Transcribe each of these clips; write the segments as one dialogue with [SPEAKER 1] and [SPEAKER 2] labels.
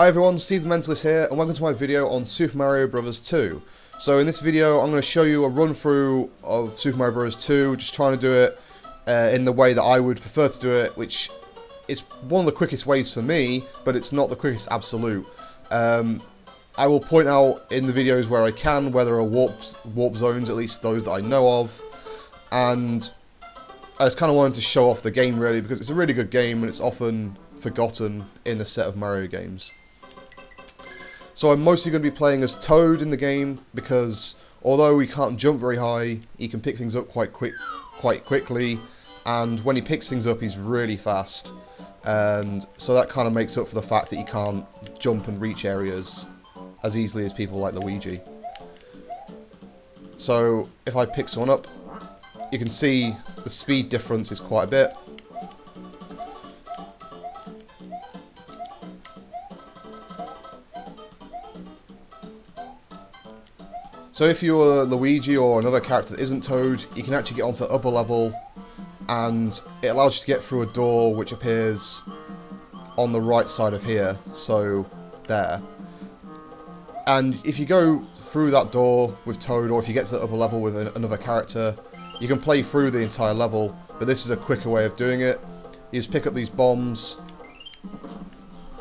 [SPEAKER 1] Hi everyone, Steve the Mentalist here, and welcome to my video on Super Mario Bros. 2. So in this video, I'm going to show you a run through of Super Mario Bros. 2, just trying to do it in the way that I would prefer to do it, which is one of the quickest ways for me, but it's not the quickest absolute. I will point out in the videos where I can where there are warp zones, at least those that I know of, and I just kind of wanted to show off the game really, because it's a really good game and it's often forgotten in the set of Mario games. So I'm mostly going to be playing as Toad in the game, because although he can't jump very high, he can pick things up quite quickly, and when he picks things up he's really fast, and so that kind of makes up for the fact that he can't jump and reach areas as easily as people like Luigi. So if I pick someone up, you can see the speed difference is quite a bit. So if you're Luigi or another character that isn't Toad, you can actually get onto the upper level, and it allows you to get through a door which appears on the right side of here, so there. And if you go through that door with Toad, or if you get to the upper level with another character, you can play through the entire level, but this is a quicker way of doing it. You just pick up these bombs,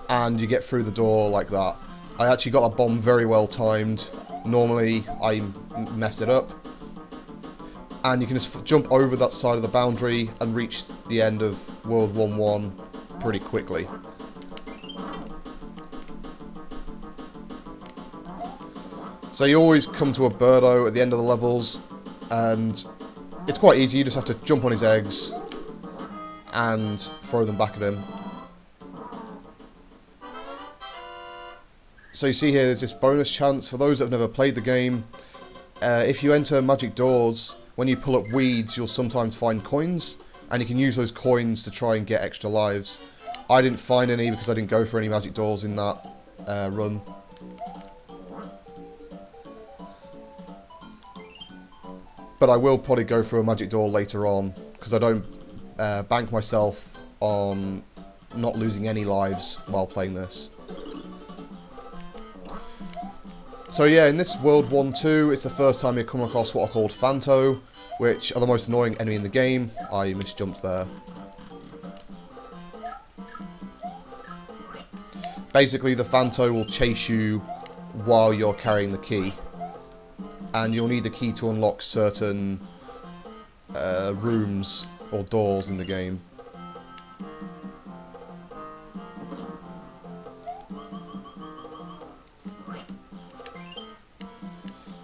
[SPEAKER 1] and you get through the door like that. I actually got that bomb very well timed. Normally I mess it up, and you can just jump over that side of the boundary and reach the end of World 1-1 pretty quickly. So you always come to a Birdo at the end of the levels, and it's quite easy. You just have to jump on his eggs and throw them back at him. So you see here there's this bonus chance for those that have never played the game. If you enter magic doors, when you pull up weeds you'll sometimes find coins, and you can use those coins to try and get extra lives. I didn't find any because I didn't go for any magic doors in that run. But I will probably go through a magic door later on, because I don't bank myself on not losing any lives while playing this. So yeah, in this World 1-2, it's the first time you come across what are called Phanto, which are the most annoying enemy in the game. I misjumped there. Basically, the Phanto will chase you while you're carrying the key, and you'll need the key to unlock certain rooms or doors in the game.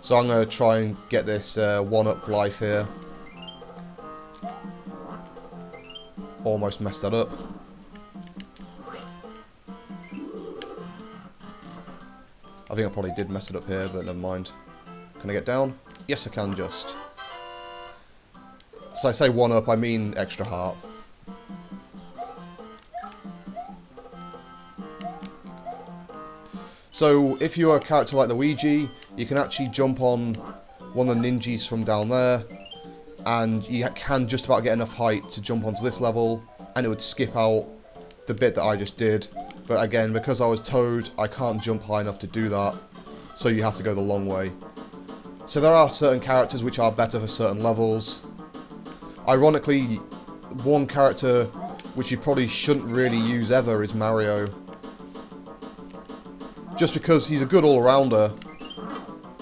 [SPEAKER 1] So I'm going to try and get this 1-up life here. Almost messed that up. I think I probably did mess it up here, but never mind. Can I get down? Yes, I can just. So I say 1-up, I mean extra heart. So if you're a character like Luigi, you can actually jump on one of the ninjas from down there, and you can just about get enough height to jump onto this level, and it would skip out the bit that I just did. But again, because I was Toad, I can't jump high enough to do that, so you have to go the long way. So there are certain characters which are better for certain levels. Ironically, one character which you probably shouldn't really use ever is Mario. Just because he's a good all-rounder,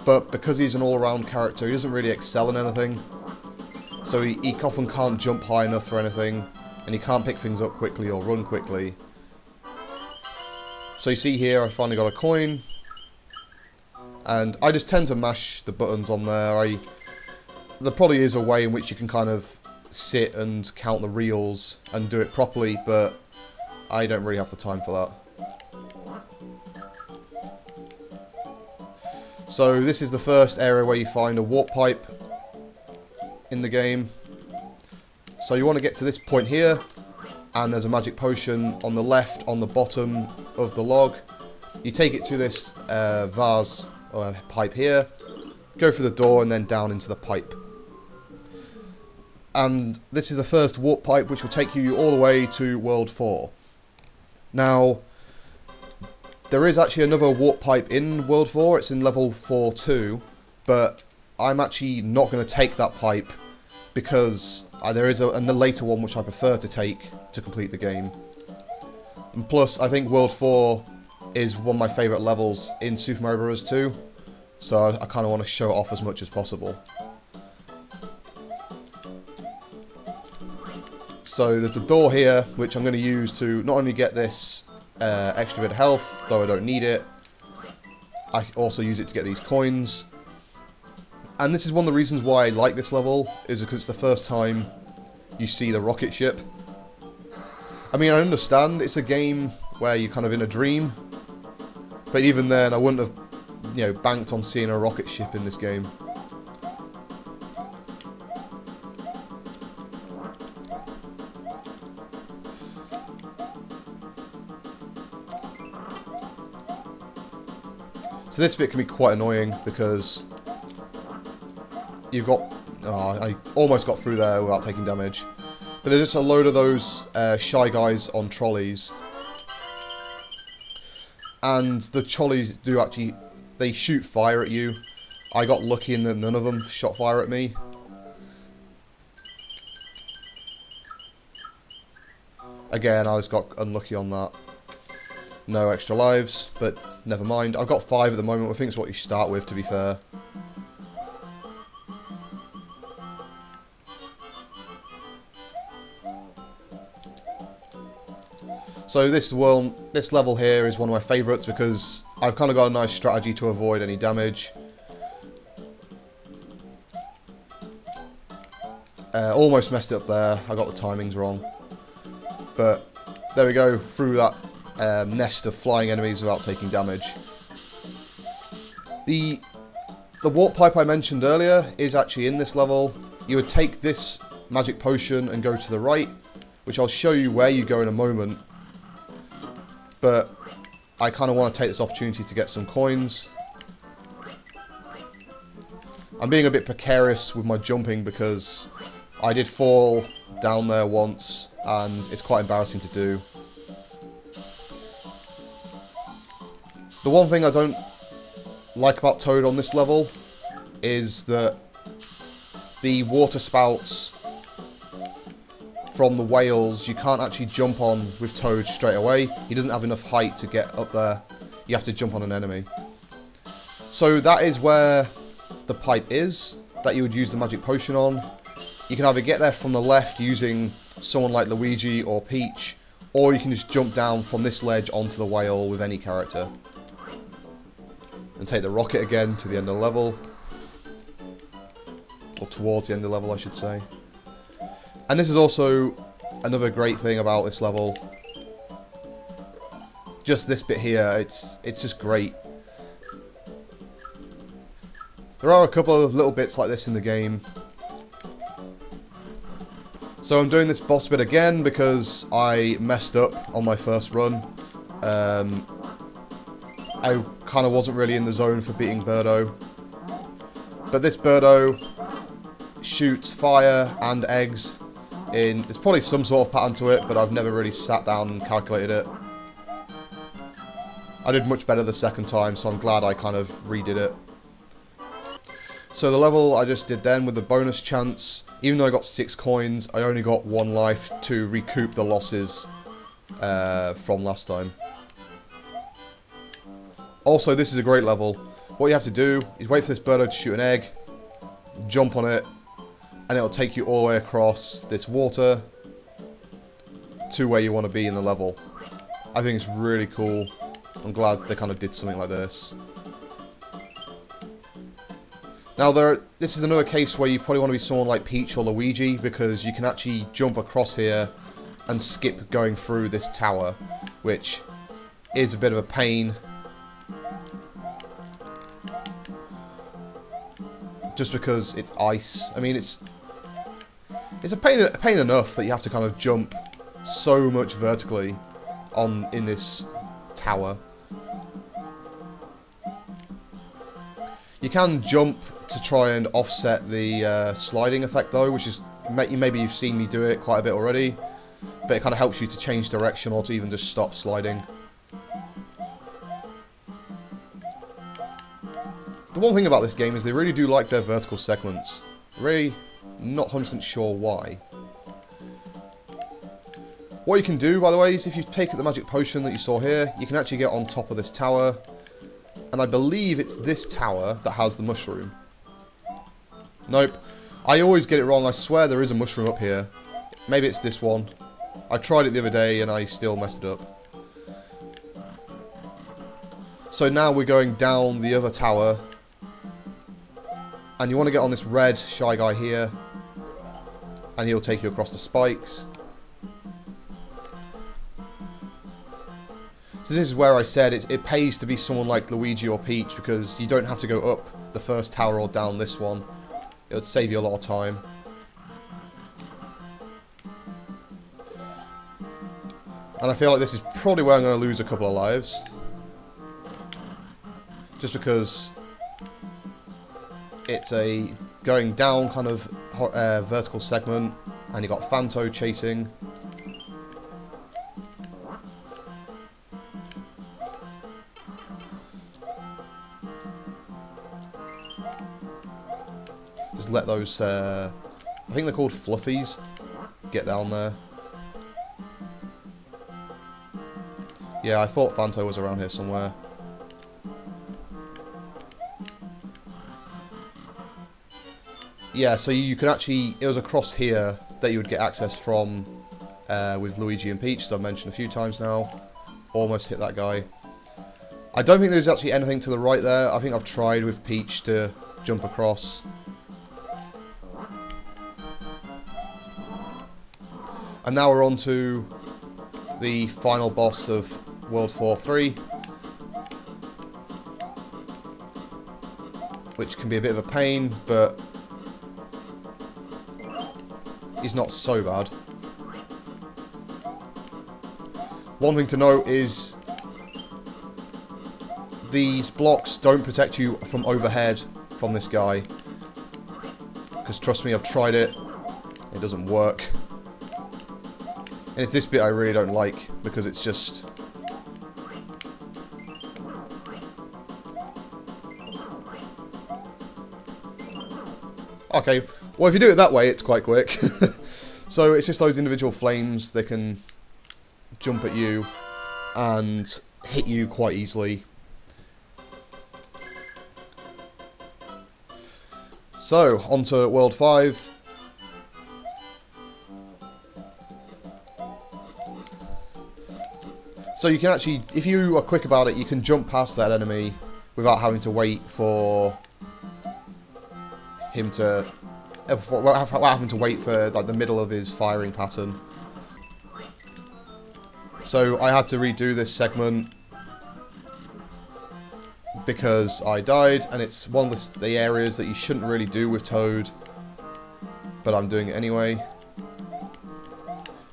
[SPEAKER 1] but because he's an all-round character, he doesn't really excel in anything. So he often can't jump high enough for anything, and he can't pick things up quickly or run quickly. So you see here, I finally got a coin, and I just tend to mash the buttons on there. There probably is a way in which you can kind of sit and count the reels and do it properly, but I don't really have the time for that. So this is the first area where you find a warp pipe in the game. So you want to get to this point here, and there's a magic potion on the left on the bottom of the log. You take it to this vase or pipe here, go through the door and then down into the pipe. And this is the first warp pipe, which will take you all the way to World 4. Now, There is actually another warp pipe in World 4, it's in level 4 too, but I'm actually not going to take that pipe because there is a later one which I prefer to take to complete the game. And plus, I think World 4 is one of my favourite levels in Super Mario Bros. 2, so I kind of want to show it off as much as possible. So there's a door here, which I'm going to use to not only get this extra bit of health, though I don't need it, I also use it to get these coins. And this is one of the reasons why I like this level, is because it's the first time you see the rocket ship. I mean, I understand it's a game where you're kind of in a dream, but even then I wouldn't have, you know, banked on seeing a rocket ship in this game. So this bit can be quite annoying because you've got... Oh, I almost got through there without taking damage. But there's just a load of those shy guys on trolleys. And the trolleys do actually... They shoot fire at you. I got lucky in that none of them shot fire at me. Again, I just got unlucky on that. No extra lives, but never mind. I've got 5 at the moment. I think it's what you start with, to be fair. So this level here is one of my favourites because I've kind of got a nice strategy to avoid any damage. Almost messed it up there. I got the timings wrong. But there we go, through that nest of flying enemies without taking damage. The warp pipe I mentioned earlier is actually in this level. You would take this magic potion and go to the right, which I'll show you where you go in a moment. But I kind of want to take this opportunity to get some coins. I'm being a bit precarious with my jumping because I did fall down there once and it's quite embarrassing to do. The one thing I don't like about Toad on this level is that the water spouts from the whales you can't actually jump on with Toad straight away. He doesn't have enough height to get up there. You have to jump on an enemy. So that is where the pipe is, that you would use the magic potion on. You can either get there from the left using someone like Luigi or Peach, or you can just jump down from this ledge onto the whale with any character. And take the rocket again to the end of the level. Or towards the end of the level, I should say. And this is also another great thing about this level. Just this bit here, it's just great. There are a couple of little bits like this in the game. So I'm doing this boss bit again because I messed up on my first run. I kind of wasn't really in the zone for beating Birdo. But this Birdo shoots fire and eggs in... There's probably some sort of pattern to it, but I've never really sat down and calculated it. I did much better the second time, so I'm glad I kind of redid it. So the level I just did then with the bonus chance, even though I got 6 coins, I only got 1 life to recoup the losses from last time. Also, this is a great level. What you have to do is wait for this Birdo to shoot an egg, jump on it, and it'll take you all the way across this water to where you want to be in the level. I think it's really cool. I'm glad they kind of did something like this. Now, this is another case where you probably want to be someone like Peach or Luigi, because you can actually jump across here and skip going through this tower, which is a bit of a pain. Just because it's ice. I mean, it's a pain enough that you have to kind of jump so much vertically in this tower. You can jump to try and offset the sliding effect though, which is maybe you've seen me do it quite a bit already, but it kind of helps you to change direction or to even just stop sliding. The one thing about this game is they really do like their vertical segments. Really not 100% sure why. What you can do, by the way, is if you take the magic potion that you saw here, you can actually get on top of this tower. And I believe it's this tower that has the mushroom. Nope. I always get it wrong. I swear there is a mushroom up here. Maybe it's this one. I tried it the other day and I still messed it up. So now we're going down the other tower. And you want to get on this red shy guy here. And he'll take you across the spikes. So this is where I said it pays to be someone like Luigi or Peach, because you don't have to go up the first tower or down this one. It would save you a lot of time. And I feel like this is probably where I'm going to lose a couple of lives. Just because it's a going down kind of vertical segment, and you got Phanto chasing. Just let those, I think they're called fluffies, get down there. Yeah, I thought Phanto was around here somewhere. Yeah, so you can actually, it was across here that you would get access from with Luigi and Peach, as I've mentioned a few times now. Almost hit that guy. I don't think there's actually anything to the right there. I think I've tried with Peach to jump across. And now we're on to the final boss of World 4-3, which can be a bit of a pain, but he's not so bad. One thing to note is these blocks don't protect you from overhead from this guy, because trust me, I've tried it, it doesn't work. And it's this bit I really don't like, because it's just... Okay, well if you do it that way, it's quite quick. So it's just those individual flames that can jump at you and hit you quite easily. So, on to World 5. So you can actually, if you are quick about it, you can jump past that enemy without having to wait for him to, without having to wait for like the middle of his firing pattern. So I had to redo this segment because I died, and it's one of the areas that you shouldn't really do with Toad, but I'm doing it anyway.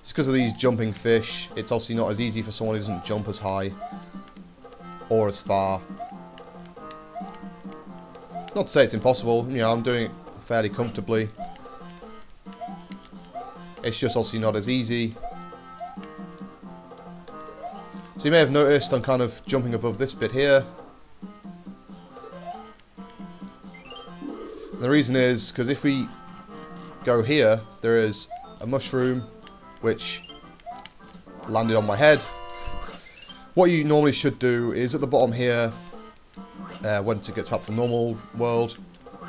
[SPEAKER 1] It's because of these jumping fish. It's obviously not as easy for someone who doesn't jump as high or as far. Not to say it's impossible, you know, I'm doing it fairly comfortably. It's just obviously not as easy. So you may have noticed I'm kind of jumping above this bit here. And the reason is because if we go here, there is a mushroom which landed on my head. What you normally should do is at the bottom here, once it gets back to the normal world,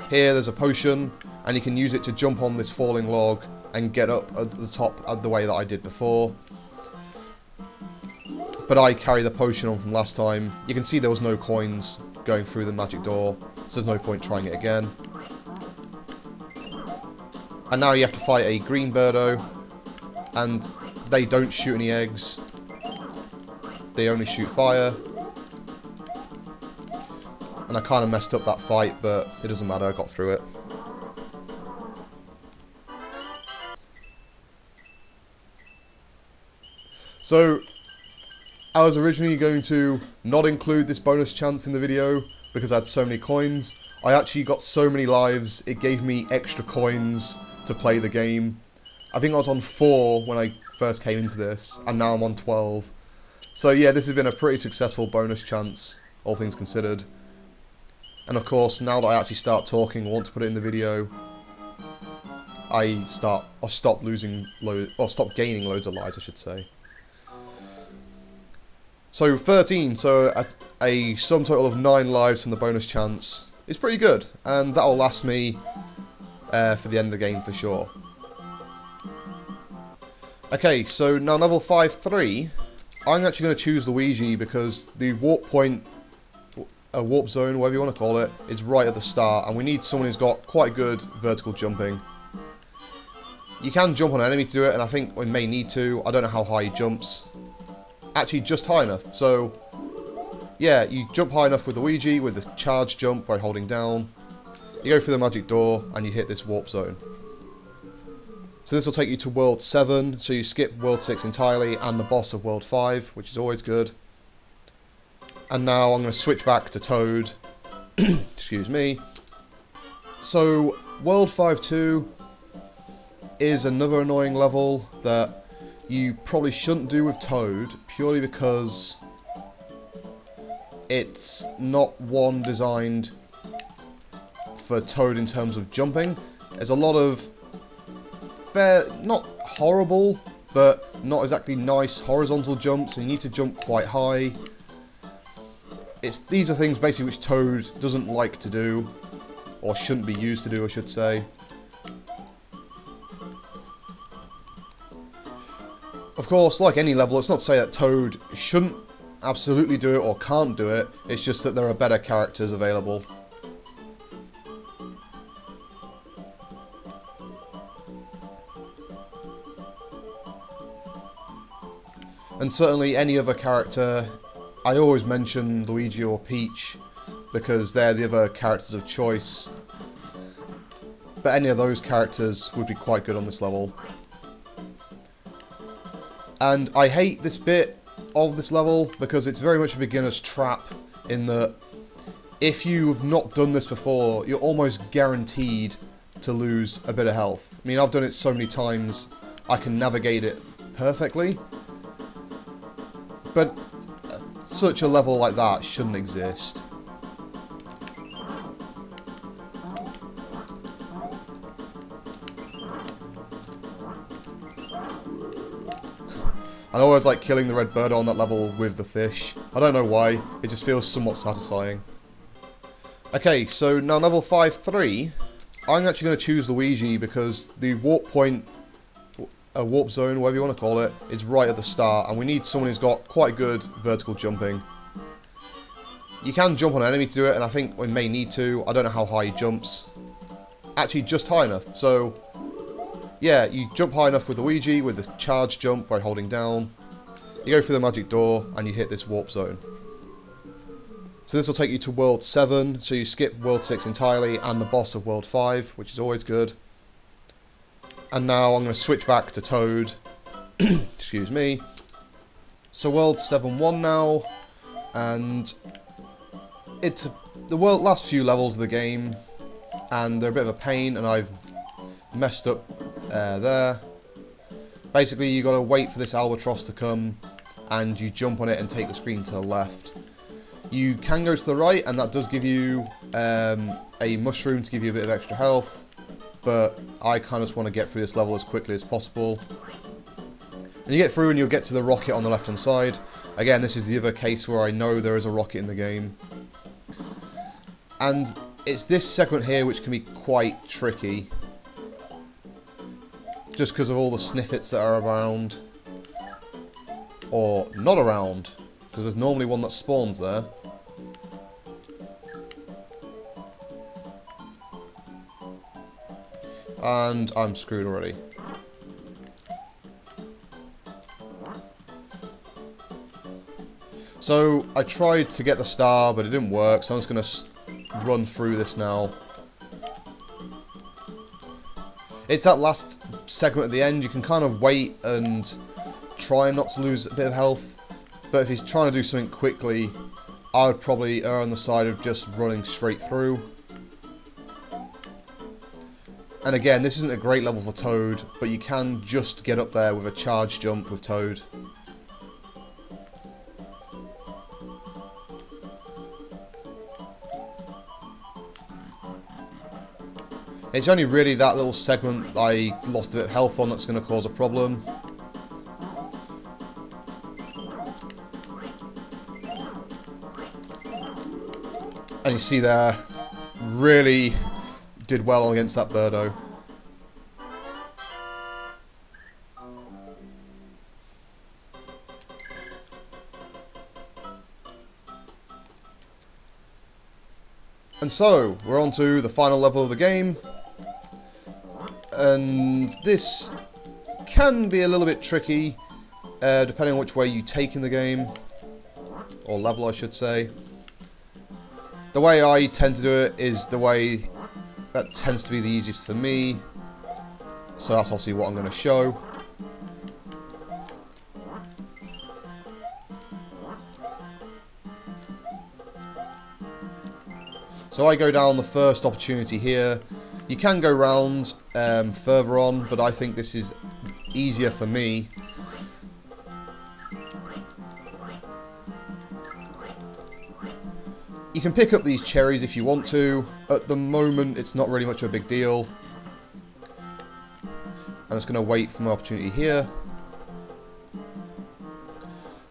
[SPEAKER 1] here there's a potion, and you can use it to jump on this falling log and get up at the top the way that I did before. But I carry the potion on from last time. You can see there was no coins going through the magic door, so there's no point trying it again. And now you have to fight a green birdo, and they don't shoot any eggs. They only shoot fire. And I kind of messed up that fight, but it doesn't matter, I got through it. So, I was originally going to not include this bonus chance in the video because I had so many coins. I actually got so many lives, it gave me extra coins to play the game. I think I was on 4 when I first came into this, and now I'm on 12. So yeah, this has been a pretty successful bonus chance, all things considered. And of course, now that I actually start talking, want to put it in the video, I'll stop losing stop gaining loads of lives, I should say. So 13, so a sum total of 9 lives from the bonus chance is pretty good, and that'll last me for the end of the game for sure. Okay, so now level 5-3, I'm actually going to choose Luigi because the warp point, a warp zone, whatever you want to call it, is right at the start, and we need someone who's got quite good vertical jumping. You can jump on an enemy to do it, and I think we may need to. I don't know how high he jumps. Actually, just high enough. So, yeah, you jump high enough with Luigi with the charge jump by holding down. You go through the magic door, and you hit this warp zone. So this will take you to World 7, so you skip World 6 entirely, and the boss of World 5, which is always good. And now I'm going to switch back to Toad. Excuse me. So, World 5-2 is another annoying level that you probably shouldn't do with Toad, purely because it's not one designed for Toad in terms of jumping. There's a lot of not horrible, but not exactly nice horizontal jumps, and you need to jump quite high. These are things basically which Toad doesn't like to do, or shouldn't be used to do, I should say. Of course, like any level, it's not to say that Toad shouldn't absolutely do it or can't do it, it's just that there are better characters available. And certainly any other character, I always mention Luigi or Peach because they're the other characters of choice. But any of those characters would be quite good on this level. And I hate this bit of this level because it's very much a beginner's trap in that if you've not done this before, you're almost guaranteed to lose a bit of health. I mean, I've done it so many times, I can navigate it perfectly. But such a level like that shouldn't exist. I always like killing the red bird on that level with the fish. I don't know why, it just feels somewhat satisfying. Okay, so now level 5-3, I'm actually going to choose Luigi because the warp point, a warp zone, whatever you want to call it, is right at the start, and we need someone who's got quite good vertical jumping. You can jump on an enemy to do it, and I think we may need to. I don't know how high he jumps. Actually, just high enough. So, yeah, you jump high enough with Luigi with the charge jump by holding down. You go through the magic door, and you hit this warp zone. So this will take you to World 7, so you skip World 6 entirely, and the boss of World 5, which is always good. And now I'm going to switch back to Toad. Excuse me. So World 7-1 now, and it's the last few levels of the game, and they're a bit of a pain, and I've messed up there. Basically, you got to wait for this albatross to come, and you jump on it and take the screen to the left. You can go to the right, and that does give you a mushroom to give you a bit of extra health, but I kind of just want to get through this level as quickly as possible. And you get through and you'll get to the rocket on the left hand side. Again, this is the other case where I know there is a rocket in the game. And it's this segment here which can be quite tricky, just because of all the snippets that are around, or not around, because there's normally one that spawns there. And I'm screwed already. So I tried to get the star, but it didn't work, so I'm just going to run through this now. It's that last segment at the end. You can kind of wait and try not to lose a bit of health, but if you're trying to do something quickly, I would probably err on the side of just running straight through. And again, this isn't a great level for Toad, but you can just get up there with a charge jump with Toad. It's only really that little segment I lost a bit of health on that's going to cause a problem. And you see there, really did well against that birdo. And so, we're on to the final level of the game. And this can be a little bit tricky, depending on which way you take in the game. Or level, I should say. The way I tend to do it is the way that tends to be the easiest for me. So that's obviously what I'm going to show. So I go down the first opportunity here. You can go round further on, but I think this is easier for me. You can pick up these cherries if you want to. At the moment, it's not really much of a big deal. I'm just going to wait for my opportunity here.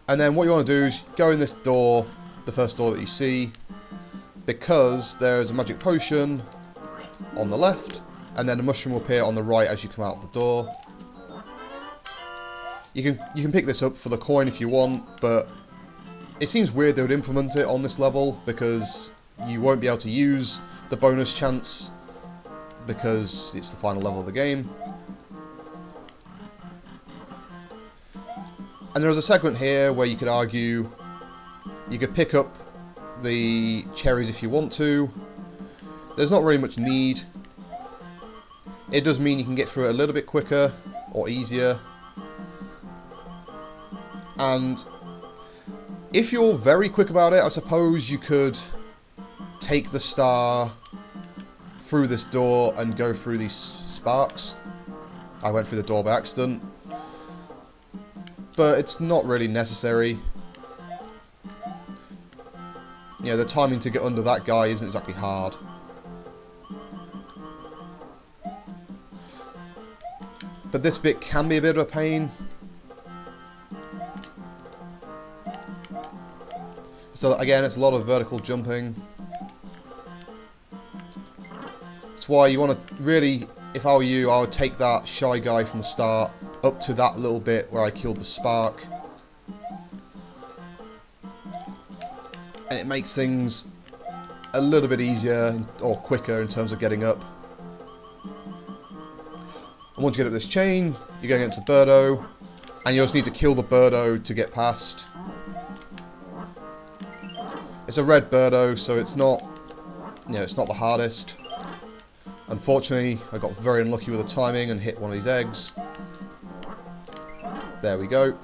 [SPEAKER 1] And then what you want to do is go in this door, the first door that you see, because there's a magic potion on the left, and then a mushroom will appear on the right as you come out of the door. You can pick this up for the coin if you want, but it seems weird they would implement it on this level, because you won't be able to use the bonus chance, because it's the final level of the game. And there's a segment here where you could argue you could pick up the cherries if you want to. There's not really much need. It does mean you can get through it a little bit quicker or easier. And if you're very quick about it, I suppose you could take the star through this door and go through these sparks. I went through the door by accident. But it's not really necessary. You know, the timing to get under that guy isn't exactly hard. But this bit can be a bit of a pain. So again, it's a lot of vertical jumping. That's why you want to really, if I were you, I would take that shy guy from the start up to that little bit where I killed the spark. And it makes things a little bit easier or quicker in terms of getting up. And once you get up this chain, you're going against a birdo, and you just need to kill the birdo to get past. It's a red birdo, so it's not, you know, it's not the hardest. Unfortunately, I got very unlucky with the timing and hit one of these eggs. There we go.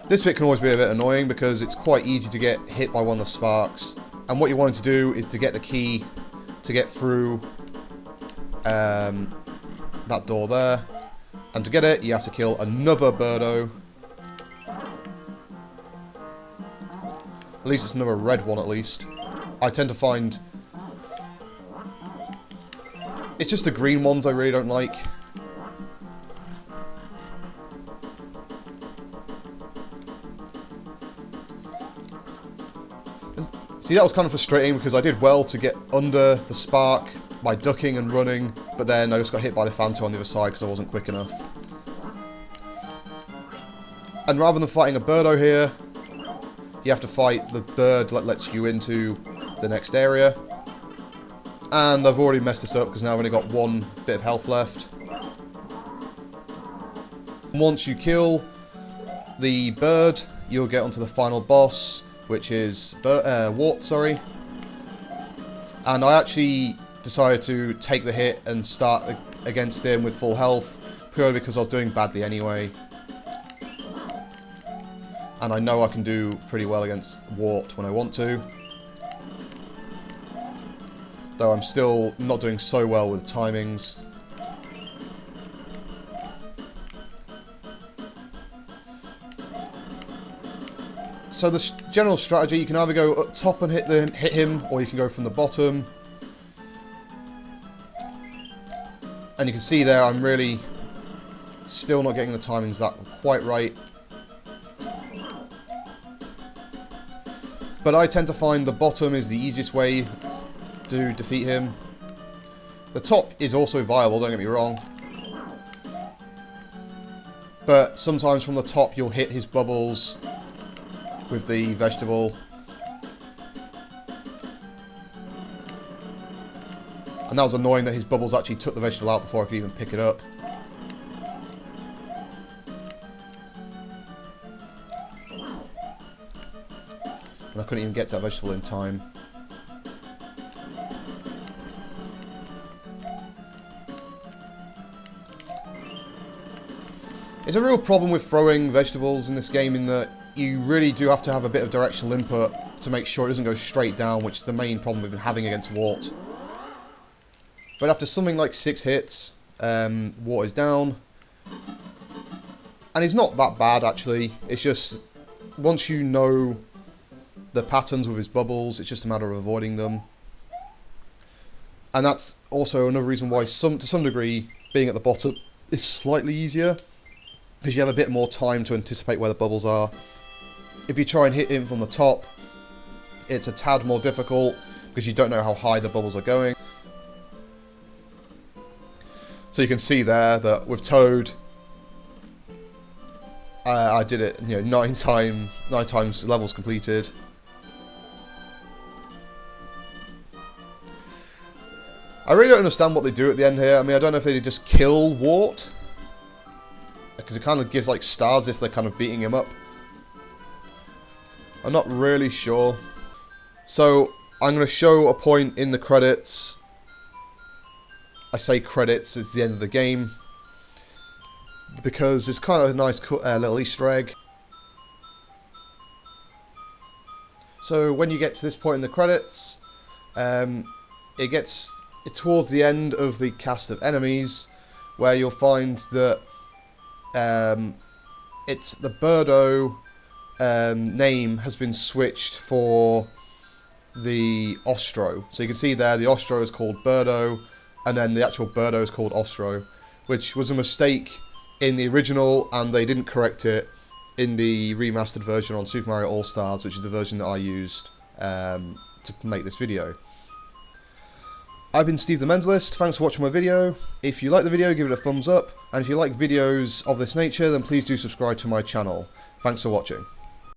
[SPEAKER 1] This bit can always be a bit annoying because it's quite easy to get hit by one of the sparks. And what you want to do is to get the key to get through that door there. And to get it, you have to kill another birdo. At least it's another red one at least. I tend to find it's just the green ones I really don't like. See, that was kind of frustrating because I did well to get under the spark by ducking and running, but then I just got hit by the Phantom on the other side because I wasn't quick enough. And rather than fighting a birdo here, you have to fight the bird that lets you into the next area. And I've already messed this up because now I've only got one bit of health left. Once you kill the bird, you'll get onto the final boss, which is Wart, sorry. And I actually decided to take the hit and start against him with full health, purely because I was doing badly anyway. And I know I can do pretty well against Wart when I want to. Though I'm still not doing so well with timings. So the general strategy, you can either go up top and hit him, or you can go from the bottom. And you can see there, I'm really still not getting the timings that quite right. But I tend to find the bottom is the easiest way to defeat him. The top is also viable, don't get me wrong. But sometimes from the top you'll hit his bubbles with the vegetable. And that was annoying that his bubbles actually took the vegetable out before I could even pick it up. And I couldn't even get to that vegetable in time. It's a real problem with throwing vegetables in this game in that you really do have to have a bit of directional input to make sure it doesn't go straight down, which is the main problem we've been having against Wart. But after something like 6 hits, Wart is down. And he's not that bad, actually. It's just, once you know the patterns with his bubbles, it's just a matter of avoiding them. And that's also another reason why, to some degree, being at the bottom is slightly easier, because you have a bit more time to anticipate where the bubbles are. If you try and hit him from the top, it's a tad more difficult, because you don't know how high the bubbles are going. So you can see there that with Toad, I did it, 9 times levels completed. I really don't understand what they do at the end here. I mean, I don't know if they just kill Wart, because it kind of gives like stars if they're kind of beating him up. I'm not really sure. So I'm going to show a point in the credits. I say credits, it's the end of the game, because it's kind of a nice little Easter egg. So when you get to this point in the credits, it gets towards the end of the cast of enemies, where you'll find that it's the Birdo name has been switched for the Ostro. So you can see there the Ostro is called Birdo, and then the actual Birdo is called Ostro, which was a mistake in the original, and they didn't correct it in the remastered version on Super Mario All-Stars, which is the version that I used to make this video. I've been Steve the Mentalist, thanks for watching my video. If you like the video, give it a thumbs up, and if you like videos of this nature, then please do subscribe to my channel. Thanks for watching.